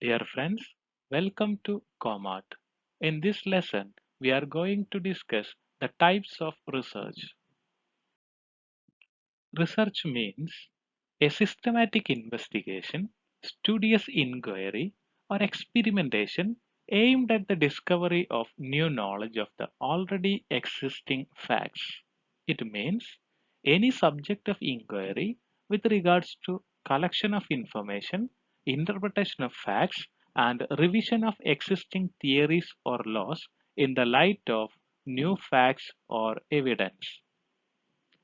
Dear friends, welcome to COMAT. In this lesson, we are going to discuss the types of research. Research means a systematic investigation, studious inquiry, or experimentation aimed at the discovery of new knowledge of the already existing facts. It means any subject of inquiry with regards to collection of information, interpretation of facts, and revision of existing theories or laws in the light of new facts or evidence.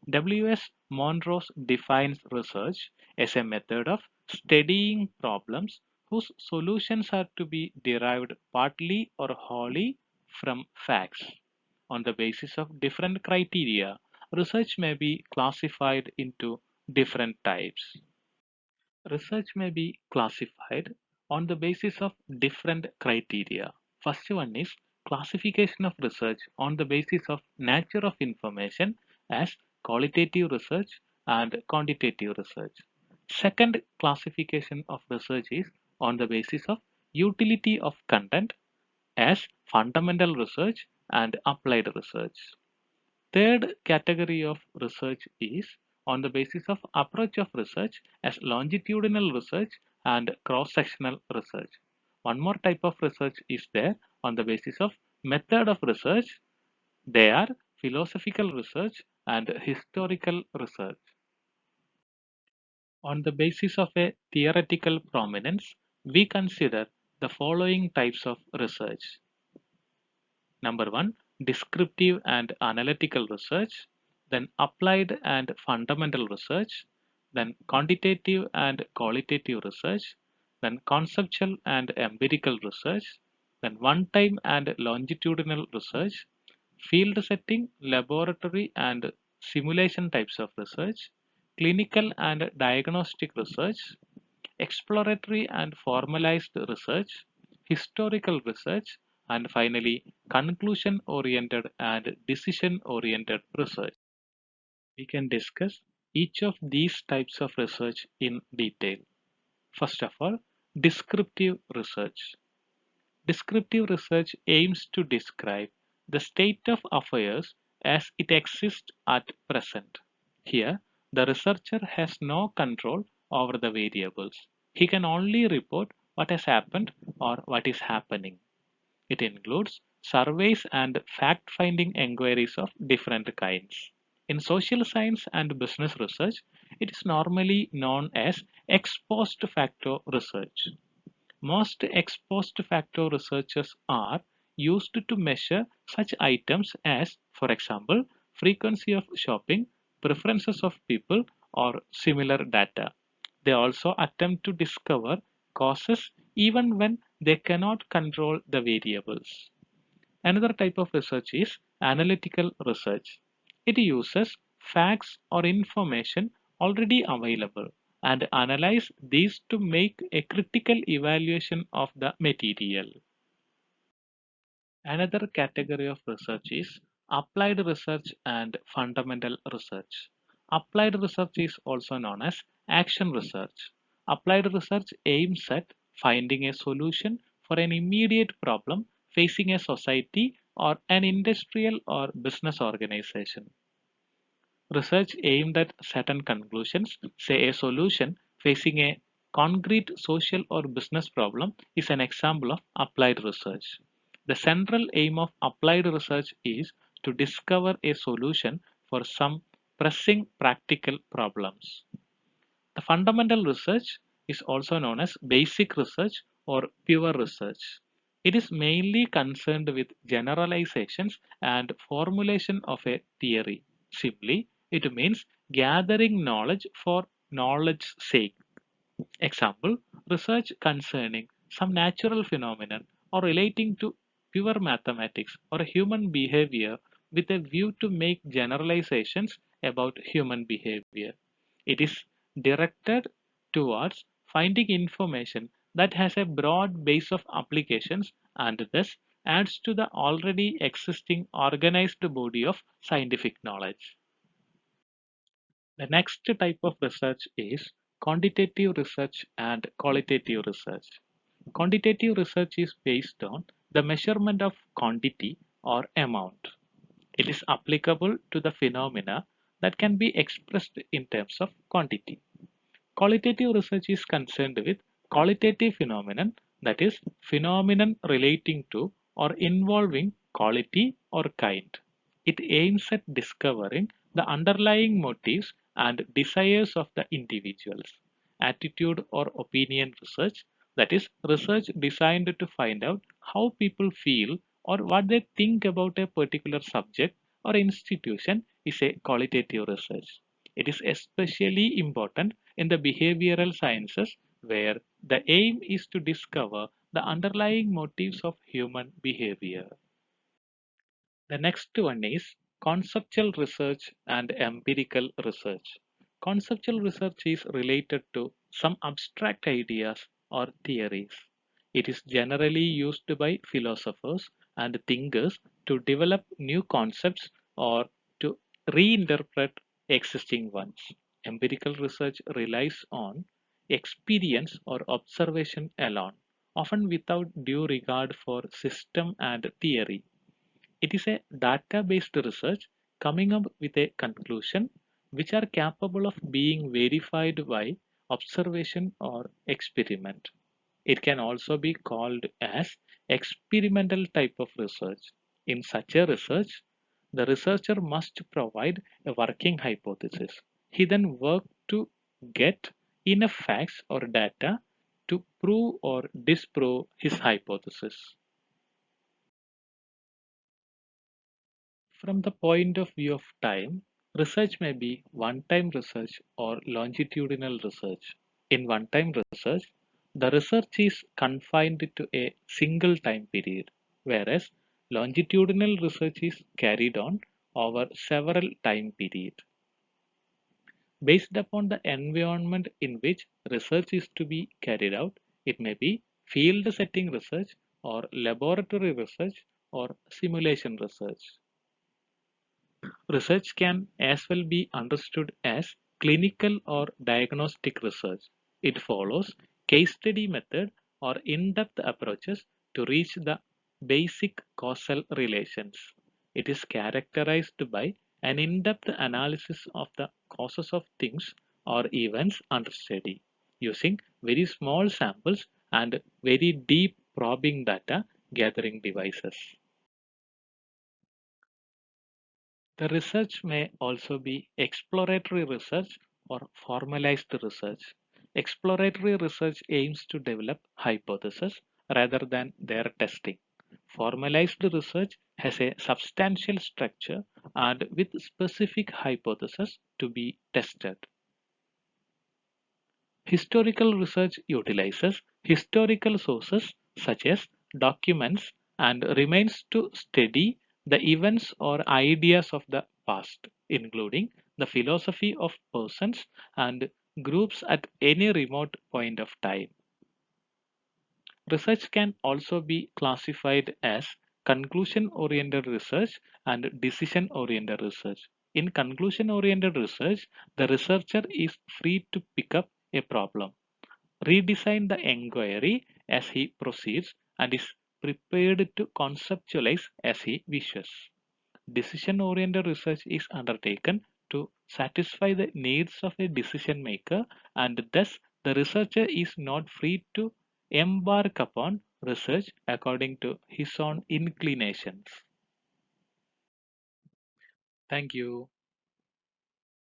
W.S. Monrose defines research as a method of studying problems whose solutions are to be derived partly or wholly from facts. On the basis of different criteria, research may be classified into different types. Research may be classified on the basis of different criteria. First one is classification of research on the basis of nature of information as qualitative research and quantitative research. Second classification of research is on the basis of utility of content as fundamental research and applied research. Third category of research is on the basis of approach of research as longitudinal research and cross-sectional research. One more type of research is there on the basis of method of research. They are philosophical research and historical research. On the basis of a theoretical prominence, we consider the following types of research. Number one, descriptive and analytical research, then applied and fundamental research, then quantitative and qualitative research, then conceptual and empirical research, then one-time and longitudinal research, field setting, laboratory and simulation types of research, clinical and diagnostic research, exploratory and formalized research, historical research, and finally, conclusion oriented and decision oriented research. We can discuss each of these types of research in detail. First of all, descriptive research. Descriptive research aims to describe the state of affairs as it exists at present. Here, the researcher has no control over the variables. He can only report what has happened or what is happening. It includes surveys and fact-finding inquiries of different kinds. In social science and business research, it is normally known as ex post facto research. Most ex post facto researches are used to measure such items as, for example, frequency of shopping, preferences of people, or similar data. They also attempt to discover causes even when they cannot control the variables. Another type of research is analytical research. It uses facts or information already available and analyze these to make a critical evaluation of the material. Another category of research is applied research and fundamental research. Applied research is also known as action research. Applied research aims at finding a solution for an immediate problem facing a society or an industrial or business organization. Research aimed at certain conclusions, say a solution facing a concrete social or business problem, is an example of applied research. The central aim of applied research is to discover a solution for some pressing practical problems. The fundamental research is also known as basic research or pure research. It is mainly concerned with generalizations and formulation of a theory. Simply, it means gathering knowledge for knowledge's sake. Example, research concerning some natural phenomenon or relating to pure mathematics or human behavior with a view to make generalizations about human behavior. It is directed towards finding information that has a broad base of applications and thus adds to the already existing organized body of scientific knowledge. The next type of research is quantitative research and qualitative research. Quantitative research is based on the measurement of quantity or amount. It is applicable to the phenomena that can be expressed in terms of quantity. Qualitative research is concerned with qualitative phenomenon, that is, phenomenon relating to or involving quality or kind. It aims at discovering the underlying motives and desires of the individuals. Attitude or opinion research, that is, research designed to find out how people feel or what they think about a particular subject or institution, is a qualitative research. It is especially important in the behavioral sciences where the aim is to discover the underlying motives of human behavior. The next one is conceptual research and empirical research. Conceptual research is related to some abstract ideas or theories. It is generally used by philosophers and thinkers to develop new concepts or to reinterpret existing ones. Empirical research relies on experience or observation alone, often without due regard for system and theory. It is a data-based research coming up with a conclusion which are capable of being verified by observation or experiment. It can also be called as experimental type of research. In such a research, the researcher must provide a working hypothesis. He then works to get enough facts or data to prove or disprove his hypothesis. From the point of view of time, research may be one-time research or longitudinal research. In one-time research, the research is confined to a single time period, whereas longitudinal research is carried on over several time periods. Based upon the environment in which research is to be carried out, it may be field setting research or laboratory research or simulation research. Research can as well be understood as clinical or diagnostic research. It follows case study method or in-depth approaches to reach the basic causal relations. It is characterized by an in-depth analysis of the causes of things or events under study, using very small samples and very deep probing data gathering devices. The research may also be exploratory research or formalized research. Exploratory research aims to develop hypotheses rather than their testing. Formalized research has a substantial structure and with specific hypotheses to be tested. Historical research utilizes historical sources such as documents and remains to study the events or ideas of the past, including the philosophy of persons and groups at any remote point of time. Research can also be classified as conclusion-oriented research and decision-oriented research. In conclusion-oriented research, the researcher is free to pick up a problem, redesign the inquiry as he proceeds, and is prepared to conceptualize as he wishes. Decision-oriented research is undertaken to satisfy the needs of a decision maker, and thus the researcher is not free to embark upon research according to his own inclinations. Thank you.